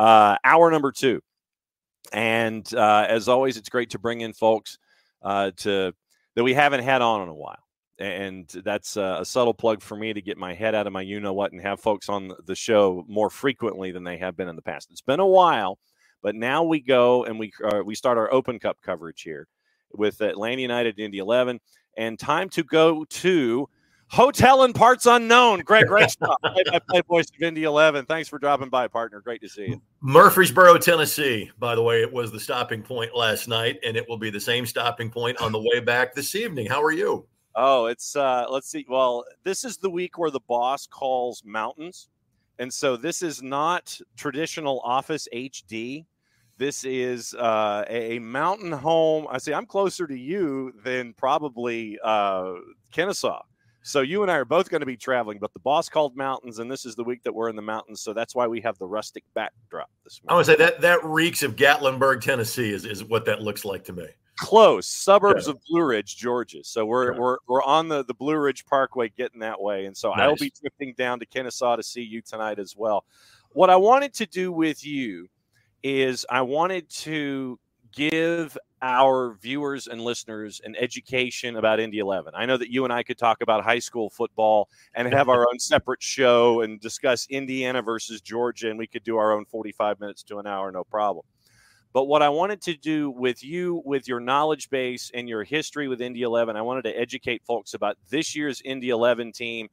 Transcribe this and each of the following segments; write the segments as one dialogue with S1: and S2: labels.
S1: hour number 2. And as always, it's great to bring in folks that we haven't had on in a while. And that's a subtle plug for me to get my head out of my you-know-what and have folks on the show more frequently than they have been in the past. It's been a while, but now we go and we start our Open Cup coverage here with Atlanta United, Indy 11. And time to go to Hotel and Parts Unknown. Greg Rakestraw, play-by-play voice of Indy 11. Thanks for dropping by, partner. Great to see you.
S2: Murfreesboro, Tennessee. By the way, it was the stopping point last night, and it will be the same stopping point on the way back this evening. How are you?
S1: Oh, it's let's see. Well, this is the week where the boss calls mountains. And so this is not traditional Office HD. This is a mountain home. I say I'm closer to you than probably Kennesaw. So you and I are both going to be traveling, but the boss called mountains, and this is the week that we're in the mountains. So that's why we have the rustic backdrop this morning.
S2: I would say that reeks of Gatlinburg, Tennessee is what that looks like to me.
S1: Close suburbs of Blue Ridge, Georgia. So we're on the Blue Ridge Parkway getting that way. And so nice. I'll be drifting down to Kennesaw to see you tonight as well. What I wanted to do with you is I wanted to give our viewers and listeners an education about Indy 11. I know that you and I could talk about high school football and have our own separate show and discuss Indiana versus Georgia, and we could do our own 45 minutes to an hour, no problem. But what I wanted to do with you, with your knowledge base and your history with Indy 11, I wanted to educate folks about this year's Indy 11 team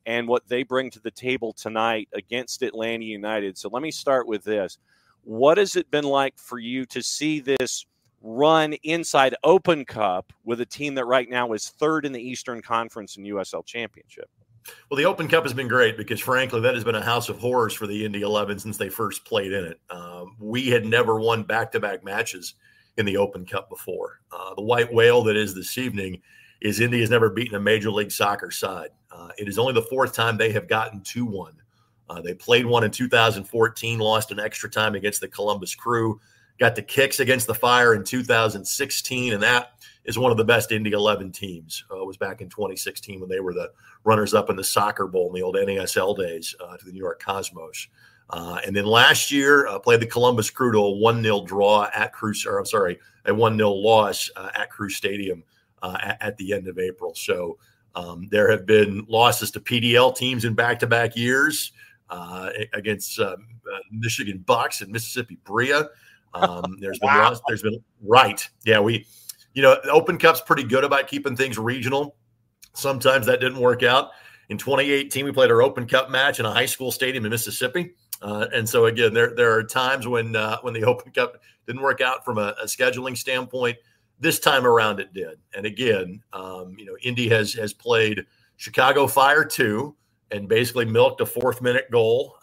S1: and what they bring to the table tonight against Atlanta United. So let me start with this. What has it been like for you to see this run inside Open Cup with a team that right now is third in the Eastern Conference in USL Championship?
S2: Well, the Open Cup has been great because, frankly, that has been a house of horrors for the Indy 11 since they first played in it. We had never won back-to-back matches in the Open Cup before. The white whale that is this evening is Indy has never beaten a Major League Soccer side. It is only the fourth time they have gotten to one. They played one in 2014, lost in extra time against the Columbus Crew, got the kicks against the Fire in 2016, and that is one of the best Indy 11 teams. It was back in 2016 when they were the runners-up in the Soccer Bowl in the old NASL days to the New York Cosmos. And then last year, played the Columbus Crew to a 1-0 draw at Crew, or I'm sorry, a 1-0 loss at Crew Stadium at the end of April. So there have been losses to PDL teams in back-to-back years against Michigan Bucks and Mississippi Bria. There's been right. Yeah, the Open Cup's pretty good about keeping things regional. Sometimes that didn't work out. In 2018, we played our Open Cup match in a high school stadium in Mississippi. And so, again, there are times when the Open Cup didn't work out from a scheduling standpoint. This time around it did. And, again, Indy has played Chicago Fire 2 and basically milked a fourth-minute goal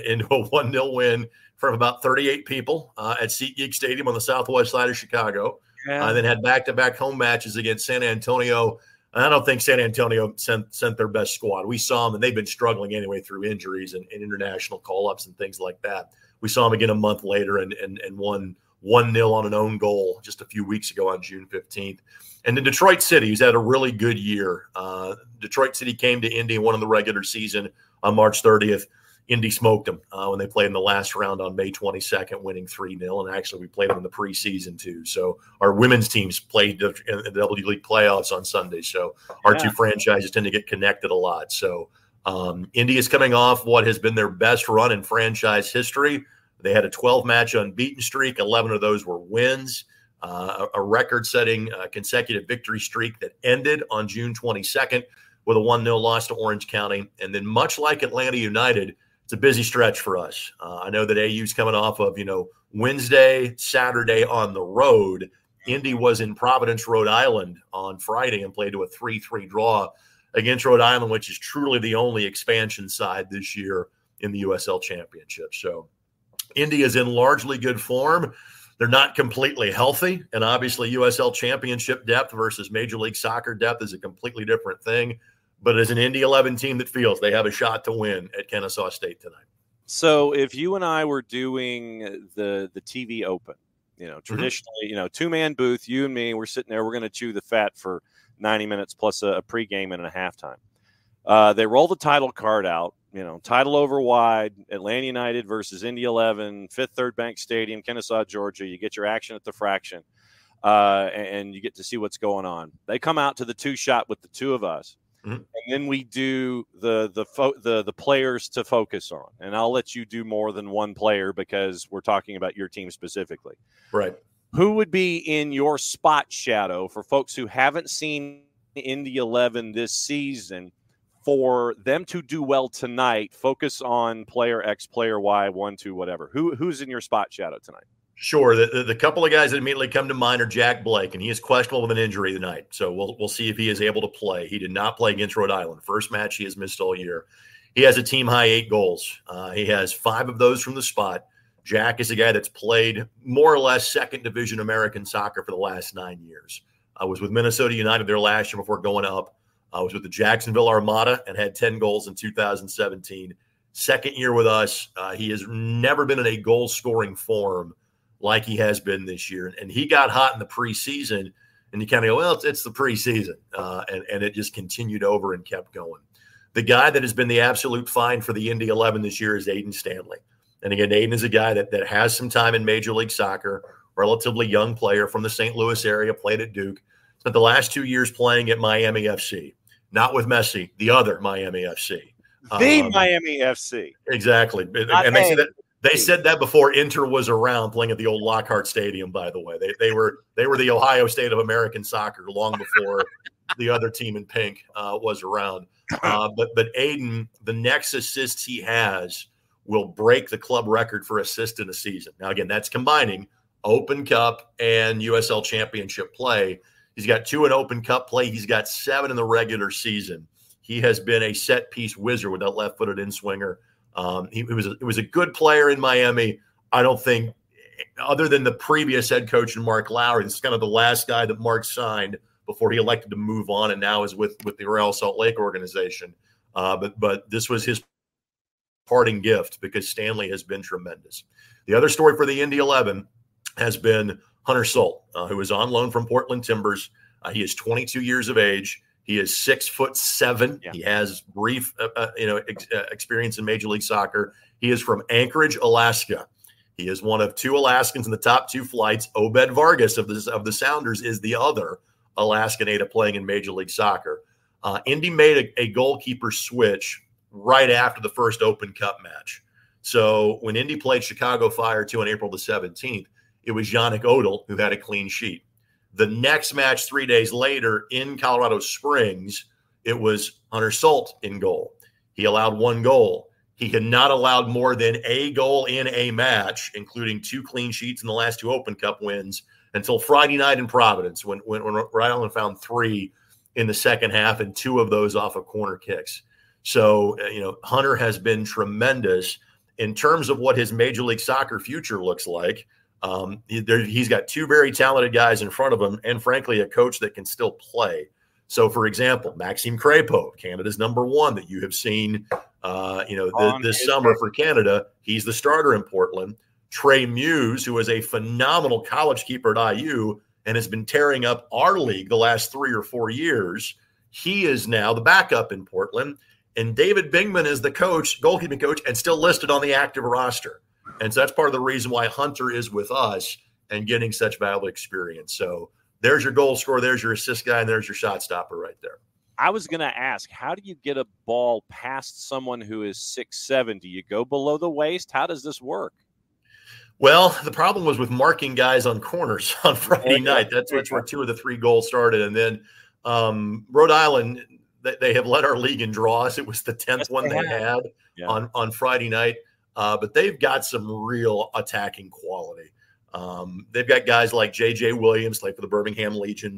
S2: into a 1-0 win from about 38 people at SeatGeek Stadium on the southwest side of Chicago. Yeah. Then had back-to-back home matches against San Antonio. And I don't think San Antonio sent their best squad. We saw them, and they've been struggling anyway through injuries and international call-ups and things like that. We saw them again a month later and won 1-0 on an own goal just a few weeks ago on June 15th. And then Detroit City, who's had a really good year. Detroit City came to Indy and won in the regular season on March 30th. Indy smoked them when they played in the last round on May 22nd, winning 3-0. And actually, we played them in the preseason, too. So our women's teams played in the W League playoffs on Sunday. So our two franchises tend to get connected a lot. So Indy is coming off what has been their best run in franchise history. They had a 12-match unbeaten streak. 11 of those were wins. A record-setting consecutive victory streak that ended on June 22nd with a 1-0 loss to Orange County. And then much like Atlanta United, it's a busy stretch for us. I know that AU's coming off of, Wednesday, Saturday on the road. Indy was in Providence, Rhode Island on Friday and played to a 3-3 draw against Rhode Island, which is truly the only expansion side this year in the USL Championship. So Indy is in largely good form. They're not completely healthy. And obviously USL Championship depth versus Major League Soccer depth is a completely different thing. But as an Indy 11 team that feels they have a shot to win at Kennesaw State tonight.
S1: So if you and I were doing the TV Open, traditionally, two-man booth, you and me, we're sitting there, we're going to chew the fat for 90 minutes plus a pregame and a halftime. They roll the title card out. title over wide, Atlanta United versus Indy 11, Fifth Third Bank Stadium, Kennesaw, Georgia. You get your action at the Fraction, and you get to see what's going on. They come out to the 2-shot with the 2 of us.
S2: Mm-hmm.
S1: And then we do the players to focus on. And I'll let you do more than one player because we're talking about your team specifically.
S2: Right.
S1: Who would be in your spot shadow for folks who haven't seen Indy 11 this season for them to do well tonight? Focus on player X, player Y, 1, 2, whatever. Who's in your spot shadow tonight?
S2: Sure. The couple of guys that immediately come to mind are Jack Blake, and he is questionable with an injury tonight. So we'll see if he is able to play. He did not play against Rhode Island. First match he has missed all year. He has a team-high 8 goals. He has 5 of those from the spot. Jack is a guy that's played more or less second division American soccer for the last 9 years. I was with Minnesota United there last year before going up. I was with the Jacksonville Armada and had 10 goals in 2017. Second year with us. He has never been in a goal-scoring form like he has been this year. And he got hot in the preseason, and you kind of go, well, it's the preseason. And it just continued over and kept going. The guy that has been the absolute find for the Indy 11 this year is Aiden Stanley. And again, Aiden is a guy that has some time in Major League Soccer, relatively young player from the St. Louis area, played at Duke, spent the last 2 years playing at Miami FC. Not with Messi, the other Miami FC.
S1: Miami FC.
S2: Exactly. And they said that before Inter was around, playing at the old Lockhart Stadium, by the way. They were the Ohio State of American soccer long before the other team in pink was around. But Aiden, the next assists he has will break the club record for assists in a season. Now, again, that's combining Open Cup and USL Championship play. He's got 2 in Open Cup play. He's got 7 in the regular season. He has been a set-piece wizard with that left-footed in-swinger. He was a good player in Miami. I don't think, other than the previous head coach and Mark Lowry, this is kind of the last guy that Mark signed before he elected to move on and now is with the Real Salt Lake organization. But this was his parting gift because Stanley has been tremendous. The other story for the Indy 11 has been Hunter Salt, who is on loan from Portland Timbers. He is 22 years of age. He is 6'7". Yeah. He has brief, experience in Major League Soccer. He is from Anchorage, Alaska. He is one of 2 Alaskans in the top 2 flights. Obed Vargas of the Sounders is the other Alaskan native playing in Major League Soccer. Indy made a goalkeeper switch right after the first Open Cup match. So when Indy played Chicago Fire 2 on April the 17th, it was Yannick Odell who had a clean sheet. The next match 3 days later in Colorado Springs, it was Hunter Salt in goal. He allowed 1 goal. He had not allowed more than a goal in a match, including 2 clean sheets in the last 2 Open Cup wins, until Friday night in Providence when Rhode Island found 3 in the second half and 2 of those off of corner kicks. So, Hunter has been tremendous in terms of what his Major League Soccer future looks like. He's got 2 very talented guys in front of him and, frankly, a coach that can still play. So, for example, Maxime Crépeau, Canada's #1 that you have seen, this summer for Canada. He's the starter in Portland. Trey Muse, who is a phenomenal college keeper at IU and has been tearing up our league the last 3 or 4 years, he is now the backup in Portland. And David Bingman is the coach, goalkeeping coach, and still listed on the active roster. And so that's part of the reason why Hunter is with us and getting such valuable experience. So there's your goal scorer, there's your assist guy, and there's your shot stopper right there.
S1: I was going to ask, how do you get a ball past someone who is 6'7"? Do you go below the waist? How does this work?
S2: Well, the problem was with marking guys on corners on Friday night. That's where 2 of the 3 goals started. And then Rhode Island, they have led our league in draws. It was the 10th one they had on Friday night. But they've got some real attacking quality. They've got guys like J.J. Williams, played for the Birmingham Legion,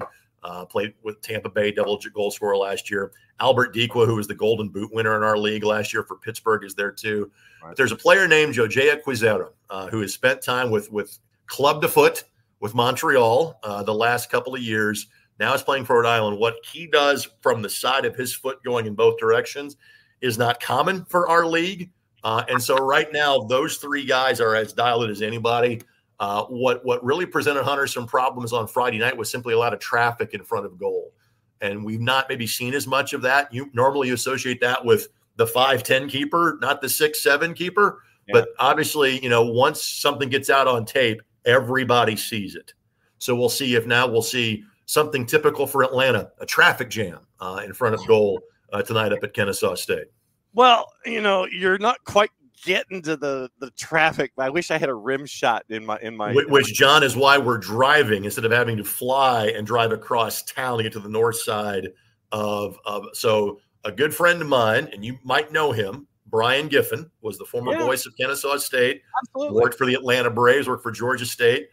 S2: played with Tampa Bay, double-digit goal scorer last year. Albert Dequa, who was the Golden Boot winner in our league last year for Pittsburgh, is there too. Right. But there's a player named Jojea Quizero, who has spent time with Club de Foot with Montreal the last couple of years. Now he's playing for Rhode Island. What he does from the side of his foot going in both directions is not common for our league. And so right now, those 3 guys are as dialed as anybody. What really presented Hunter some problems on Friday night was simply a lot of traffic in front of goal. And we've not maybe seen as much of that. You normally associate that with the 5'10" keeper, not the 6'7" keeper. Yeah. But obviously, once something gets out on tape, everybody sees it. So we'll see something typical for Atlanta, a traffic jam in front of goal tonight up at Kennesaw State.
S1: Well, you're not quite getting to the traffic. I wish I had a rim shot in my
S2: which, John, is why we're driving instead of having to fly and drive across town to get to the north side of so a good friend of mine, and you might know him, Brian Giffen, was the former voice of Kennesaw State.
S1: Absolutely.
S2: Worked for the Atlanta Braves, worked for Georgia State.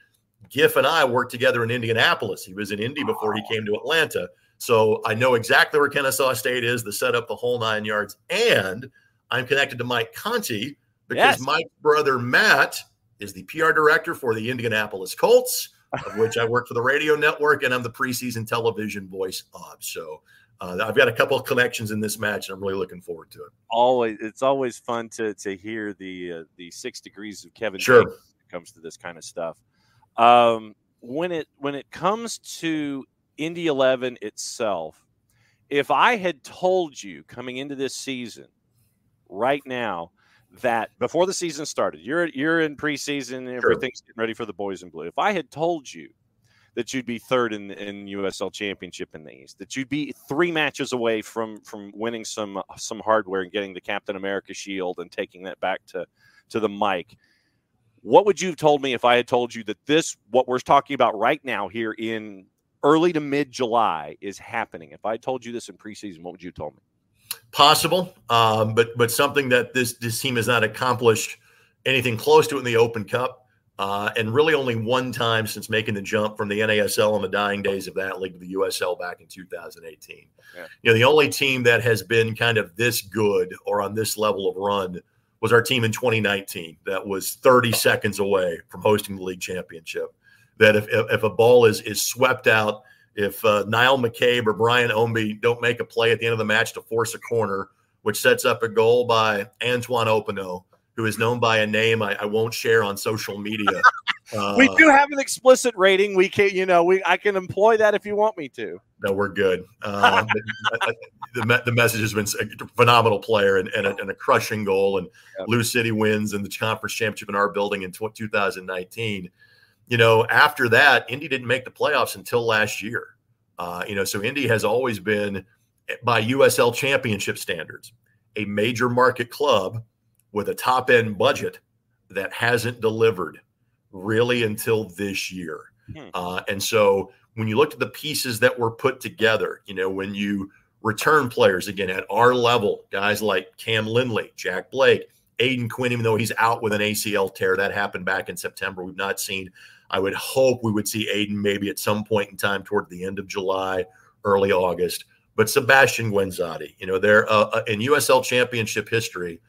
S2: Giff and I worked together in Indianapolis. He was in Indy before he came to Atlanta. So I know exactly where Kennesaw State is, the setup, the whole 9 yards. And I'm connected to Mike Conti because Mike's brother, Matt, is the PR director for the Indianapolis Colts, of which I work for the radio network, and I'm the preseason television voice of. So I've got a couple of connections in this match, and I'm really looking forward to it.
S1: It's always fun to hear the 6 degrees of Kevin
S2: sure.
S1: James when it comes to this kind of stuff. When it comes to Indy 11 itself, if I had told you coming into this season right now that before the season started, you're in preseason, everything's getting ready for the boys in blue. If I had told you that you'd be third in USL Championship in the East, that you'd be 3 matches away from winning some hardware and getting the Captain America shield and taking that back to the mic, what would you have told me if I had told you that what we're talking about right now here in early to mid-July is happening? If I told you this in preseason, what would you have told me?
S2: Possible, but something that this team has not accomplished anything close to in the Open Cup. And really only one time since making the jump from the NASL in the dying days of that league to the USL back in 2018. Yeah. The only team that has been kind of this good or on this level of run was our team in 2019 that was 30 seconds away from hosting the league championship. That if a ball is swept out, if Niall McCabe or Brian Omby don't make a play at the end of the match to force a corner, which sets up a goal by Antoine Opino, who is known by a name I won't share on social media.
S1: We do have an explicit rating. We can, I can employ that if you want me to.
S2: No, we're good. The message has been a phenomenal player and a crushing goal. And Lou City wins in the conference championship in our building in 2019. After that, Indy didn't make the playoffs until last year. So Indy has always been, by USL championship standards, a major market club with a top-end budget that hasn't delivered really until this year. And so when you look at the pieces that were put together, when you return players, again, at our level, guys like Cam Lindley, Jack Blake, Aiden Quinn, even though he's out with an ACL tear, that happened back in September. We've not seen, I would hope we would see Aiden maybe at some point in time toward the end of July, early August. But Sebastian Guenzati, they're in USL championship history,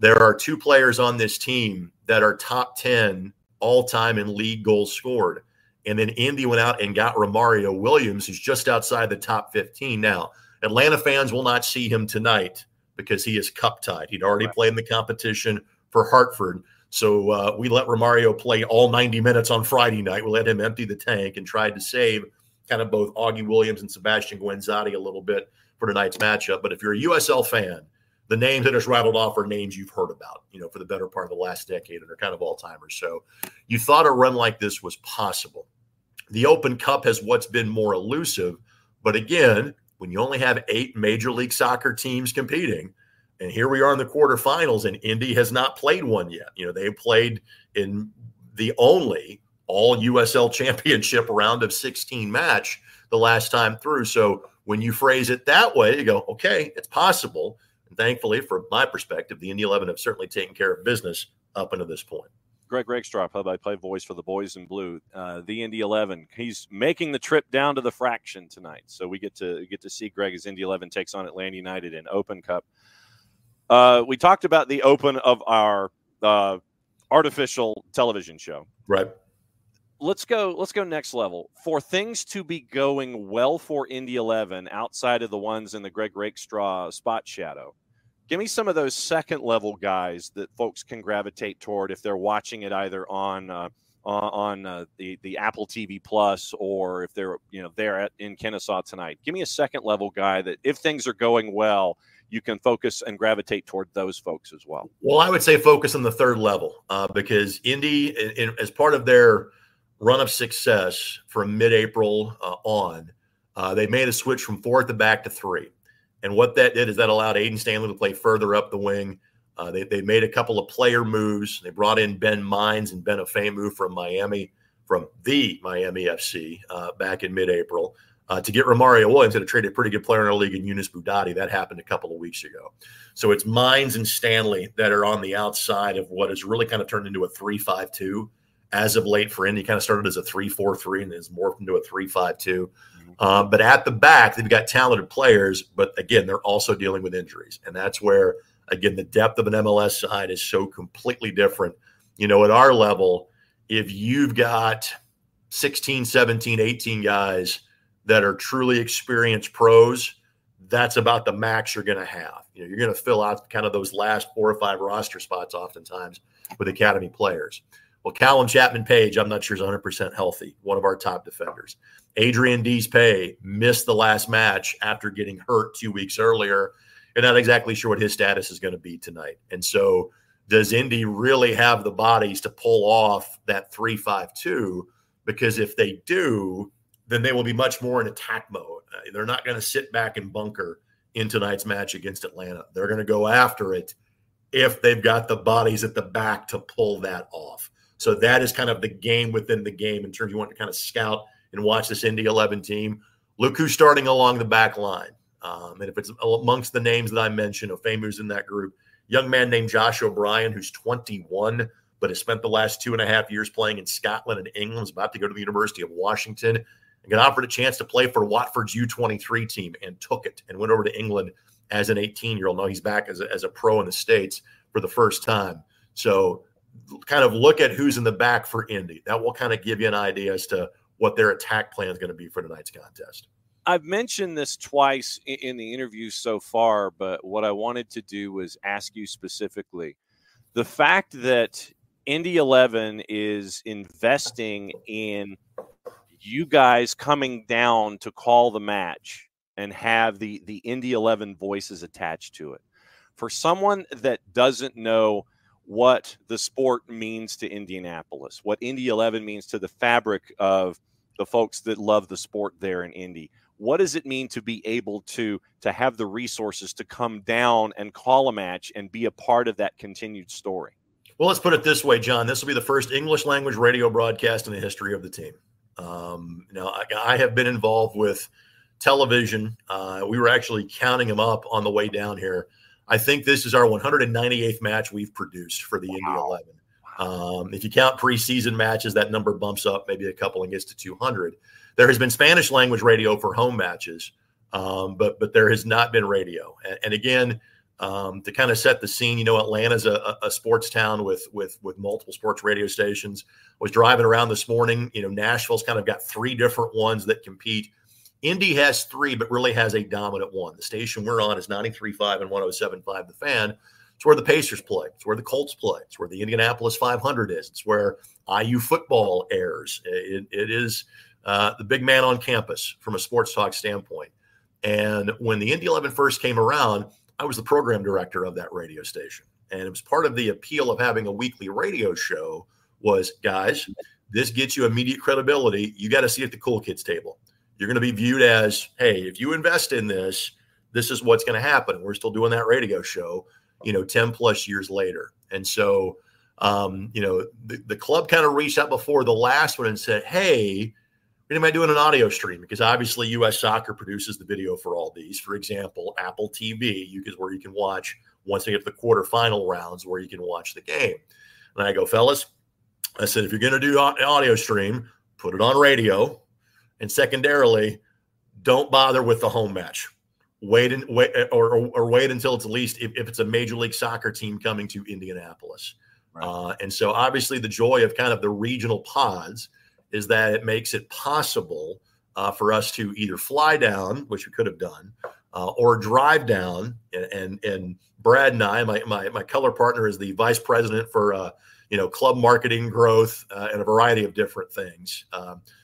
S2: there are 2 players on this team that are top 10 all-time in league goals scored. And then Indy went out and got Romario Williams, who's just outside the top 15. Now, Atlanta fans will not see him tonight because he is cup-tied. He'd already played in the competition for Hartford. So we let Romario play all 90 minutes on Friday night. We let him empty the tank and tried to save kind of both Augie Williams and Sebastian Guenzati a little bit for tonight's matchup. But if you're a USL fan, the names that are rattled off are names you've heard about, for the better part of the last decade, and are kind of all-timers. So you thought a run like this was possible. The Open Cup has what's been more elusive. But again, when you only have 8 Major League Soccer teams competing, and here we are in the quarterfinals, and Indy has not played one yet. They played in the only all USL championship round of 16 match the last time through. So when you phrase it that way, you go, okay, it's possible. And thankfully, from my perspective, the Indy 11 have certainly taken care of business up until this point.
S1: Greg Rakestraw, play-by-play voice for the boys in blue. The Indy 11, he's making the trip down to the Fraction tonight, so we get to see Greg as Indy 11 takes on Atlanta United in Open Cup. We talked about the open of our artificial television show.
S2: Right.
S1: Let's go next level. For things to be going well for Indy 11 outside of the ones in the Greg Rakestraw spot shadow, give me some of those second-level guys that folks can gravitate toward if they're watching it either on the Apple TV Plus or if they're in Kennesaw tonight. Give me a second-level guy that if things are going well, you can focus and gravitate toward those folks as well?
S2: Well, I would say focus on the third level because Indy, as part of their run of success from mid-April on, they made a switch from 4 at the back to 3. And what that did is that allowed Aiden Stanley to play further up the wing. They made a couple of player moves. They brought in Ben Mines and Ben Afemu from the Miami FC back in mid-April to get Romario Williams, had traded a pretty good player in our league in Yunus Budati. That happened a couple of weeks ago. So it's Mines and Stanley that are on the outside of what has really kind of turned into a 3-5-2 as of late for Indy. Kind of started as a 3-4-3 and has morphed into a 3-5-2. But at the back, they've got talented players, but again, they're also dealing with injuries. And that's where, again, the depth of an MLS side is so completely different. At our level, if you've got 16, 17, 18 guys that are truly experienced pros, that's about the max you're going to have. You're going to fill out kind of those last 4 or 5 roster spots oftentimes with academy players. Well, Callum Chapman-Page, I'm not sure is 100% healthy, one of our top defenders. Adrian Dees-Pay missed the last match after getting hurt 2 weeks earlier. You're not exactly sure what his status is going to be tonight. And so does Indy really have the bodies to pull off that 3-5-2? Because if they do, then they will be much more in attack mode. They're not going to sit back and bunker in tonight's match against Atlanta. They're going to go after it if they've got the bodies at the back to pull that off. So that is kind of the game within the game in terms you want to kind of scout and watch this Indy 11 team. Look who's starting along the back line. And if it's amongst the names that I mentioned, Ofemu's in that group. Young man named Josh O'Brien, who's 21, but has spent the last 2.5 years playing in Scotland and England, is about to go to the University of Washington, and got offered a chance to play for Watford's U23 team and took it and went over to England as an 18-year-old. Now he's back as a pro in the States for the first time. So kind of look at who's in the back for Indy. That will kind of give you an idea as to what their attack plan is going to be for tonight's contest.
S1: I've mentioned this twice in the interview so far, but what I wanted to do was ask you specifically. The fact that Indy 11 is investing in you guys coming down to call the match and have the Indy 11 voices attached to it. For someone that doesn't know what the sport means to Indianapolis, what Indy 11 means to the fabric of the folks that love the sport there in Indy, what does it mean to be able to have the resources to come down and call a match and be a part of that continued story?
S2: Well, let's put it this way, John. This will be the first English language radio broadcast in the history of the team. Now, I have been involved with television. We were actually counting them up on the way down here. I think this is our 198th match we've produced for the Indy 11. If you count preseason matches, that number bumps up maybe a couple and gets to 200. There has been Spanish language radio for home matches, but there has not been radio. And again, to kind of set the scene, Atlanta's a sports town with multiple sports radio stations. Was driving around this morning. Nashville's kind of got 3 different ones that compete. Indy has 3, but really has a dominant one. The station we're on is 93.5 and 107.5 The Fan. It's where the Pacers play. It's where the Colts play. It's where the Indianapolis 500 is. It's where IU football airs. It is the big man on campus from a sports talk standpoint. And when the Indy 11 first came around, I was the program director of that radio station. And it was part of the appeal of having a weekly radio show was, guys, this gets you immediate credibility. You got to see at the cool kids table. You're going to be viewed as, hey, if you invest in this, this is what's going to happen. We're still doing that radio show, 10 plus years later. And so, the club kind of reached out before the last one and said, hey, we might doing an audio stream because obviously U.S. Soccer produces the video for all these. For example, Apple TV, is where you can watch once they get to the quarterfinal rounds where you can watch the game. And I go, fellas, I said, if you're going to do an audio stream, put it on radio. And secondarily, don't bother with the home match. Wait until it's at least if it's a Major League Soccer team coming to Indianapolis. Right. And so obviously the joy of kind of the regional pods is that it makes it possible for us to either fly down, which we could have done, or drive down. And Brad and I, my color partner is the vice president for club marketing, growth, and a variety of different things.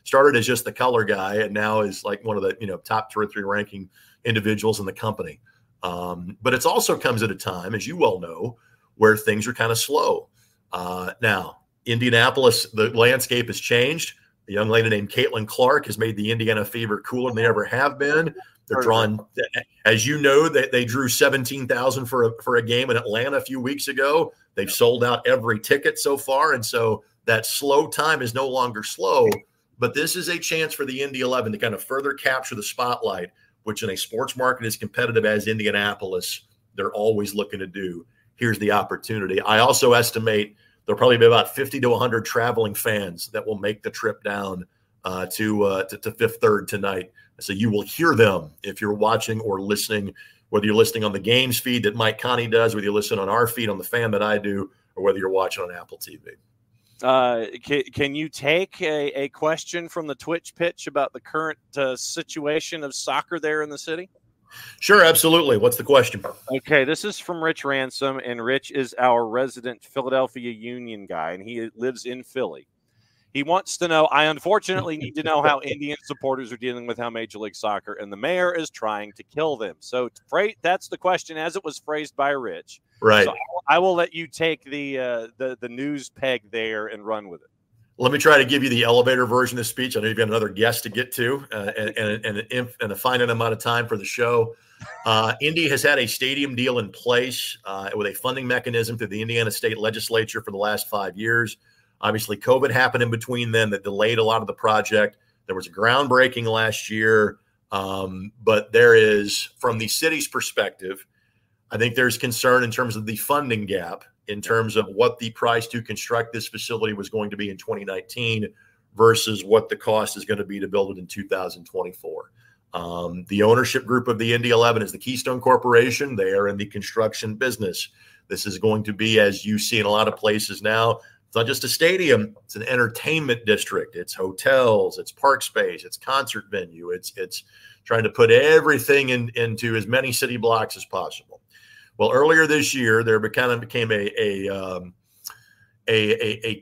S2: Started as just the color guy, and now is like one of the top 2 or 3 ranking individuals in the company. But it also comes at a time, as you well know, where things are kind of slow. Now, Indianapolis, the landscape has changed. A young lady named Caitlin Clark has made the Indiana Fever cooler than they ever have been. They're drawing, as you know, they drew 17,000 for a game in Atlanta a few weeks ago. They've sold out every ticket so far, and so that slow time is no longer slow. But this is a chance for the Indy 11 to kind of further capture the spotlight, which in a sports market as competitive as Indianapolis, they're always looking to do. Here's the opportunity. I also estimate there'll probably be about 50 to 100 traveling fans that will make the trip down to Fifth Third tonight. So you will hear them if you're watching or listening, whether you're listening on the games feed that Mike Connie does, whether you listen on our feed on the Fan that I do, or whether you're watching on Apple TV.
S1: Can you take a question from the Twitch pitch about the current situation of soccer there in the city?
S2: Sure, absolutely. What's the question?
S1: Okay, this is from Rich Ransom, and Rich is our resident Philadelphia Union guy, and he lives in Philly. He wants to know, I unfortunately need to know how Indian supporters are dealing with how Major League Soccer and the mayor is trying to kill them. So that's the question as it was phrased by Rich.
S2: Right.
S1: So I will let you take the news peg there and run with it.
S2: Let me try to give you the elevator version of the speech. I know you've got another guest to get to and a finite amount of time for the show. Indy has had a stadium deal in place with a funding mechanism through the Indiana State Legislature for the last 5 years. Obviously, COVID happened in between then that delayed a lot of the project. There was a groundbreaking last year, but there is, from the city's perspective, I think there's concern in terms of the funding gap, in terms of what the price to construct this facility was going to be in 2019 versus what the cost is going to be to build it in 2024. The ownership group of the Indy 11 is the Keystone Corporation. They are in the construction business. This is going to be, as you see in a lot of places now, it's not just a stadium, it's an entertainment district. It's hotels, it's park space, it's concert venue. It's trying to put everything into as many city blocks as possible. Well, earlier this year, there kind of became a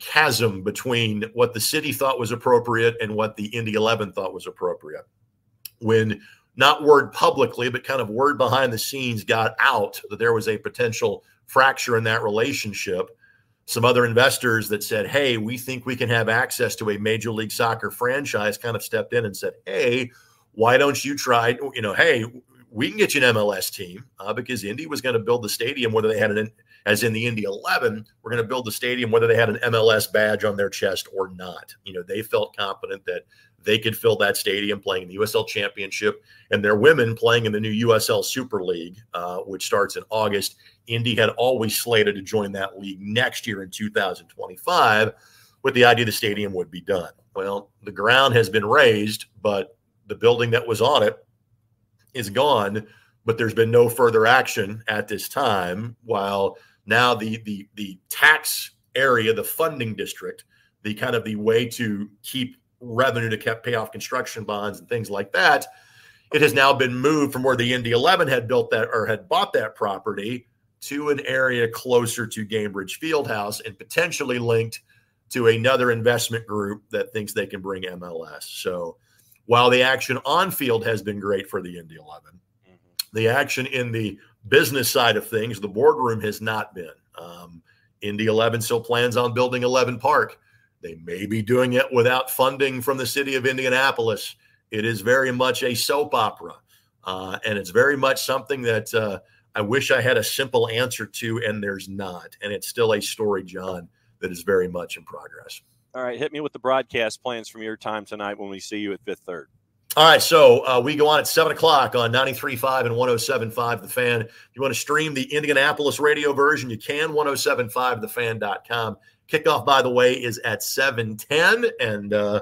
S2: chasm between what the city thought was appropriate and what the Indy 11 thought was appropriate. When not word publicly, but kind of word behind the scenes got out that there was a potential fracture in that relationship, some other investors that said, hey, we think we can have access to a Major League Soccer franchise kind of stepped in and said, hey, why don't you try, hey, we can get you an MLS team because Indy was going to build the stadium, whether they had as in the Indy 11, we're going to build the stadium, whether they had an MLS badge on their chest or not. They felt confident that they could fill that stadium playing in the USL Championship and their women playing in the new USL Super League, which starts in August. Indy had always slated to join that league next year in 2025 with the idea the stadium would be done. Well, the ground has been raised, but the building that was on it is gone, but there's been no further action at this time, while now the tax area, the funding district, the kind of the way to keep revenue to pay off construction bonds and things like that, it has now been moved from where the Indy 11 had built that or had bought that property to an area closer to Gainbridge Fieldhouse and potentially linked to another investment group that thinks they can bring MLS. So while the action on field has been great for the Indy 11, the action in the business side of things, the boardroom has not been. Indy 11 still plans on building 11 Park. They may be doing it without funding from the city of Indianapolis. It is very much a soap opera, and it's very much something that I wish I had a simple answer to, and there's not. And it's still a story, John, that is very much in progress.
S1: All right, hit me with the broadcast plans from your time tonight when we see you at Fifth Third.
S2: All right, so we go on at 7 o'clock on 93.5 and 107.5 The Fan. If you want to stream the Indianapolis radio version, you can, 1075thefan.com. Kickoff, by the way, is at 7:10, and I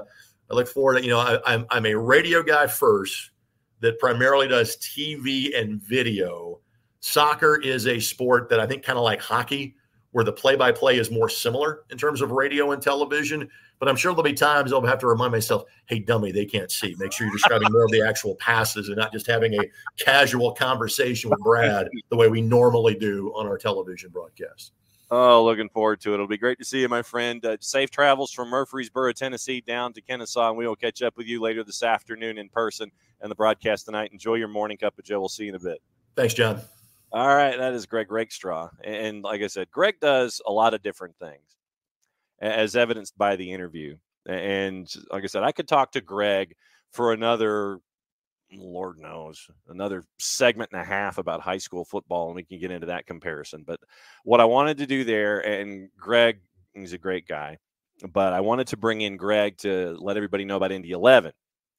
S2: look forward to, I'm a radio guy first that primarily does TV and video. Soccer is a sport that I think kind of like hockey, where the play-by-play is more similar in terms of radio and television. But I'm sure there'll be times I'll have to remind myself, hey, dummy, they can't see. Make sure you're describing more of the actual passes and not just having a casual conversation with Brad the way we normally do on our television broadcast.
S1: Oh, looking forward to it. It'll be great to see you, my friend. Safe travels from Murfreesboro, Tennessee, down to Kennesaw, and we will catch up with you later this afternoon in person and the broadcast tonight. Enjoy your morning cup of Joe. We'll see you in a bit.
S2: Thanks, John.
S1: All right, that is Greg Rakestraw. And like I said, Greg does a lot of different things, as evidenced by the interview. And like I said, I could talk to Greg for another, Lord knows, another segment and a half about high school football, and we can get into that comparison. But what I wanted to do there, and Greg, he's a great guy, but I wanted to bring in Greg to let everybody know about Indy 11.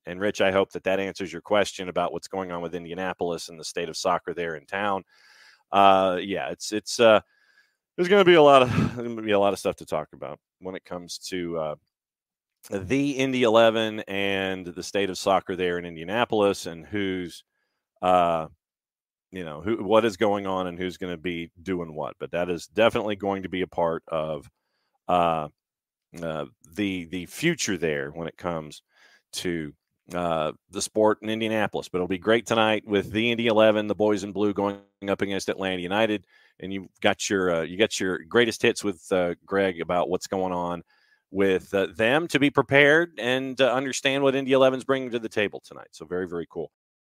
S1: And Rich, I hope that answers your question about what's going on with Indianapolis and the state of soccer there in town. It's there's going to be a lot of stuff to talk about when it comes to the Indy 11 and the state of soccer there in Indianapolis, and what is going on and who's going to be doing what. But that is definitely going to be a part of the future there when it comes to the sport in Indianapolis. But it'll be great tonight with the Indy 11, the boys in blue going up against Atlanta United, and you got your greatest hits with Greg about what's going on with them to be prepared and understand what Indy 11 is bringing to the table tonight. So very, very cool.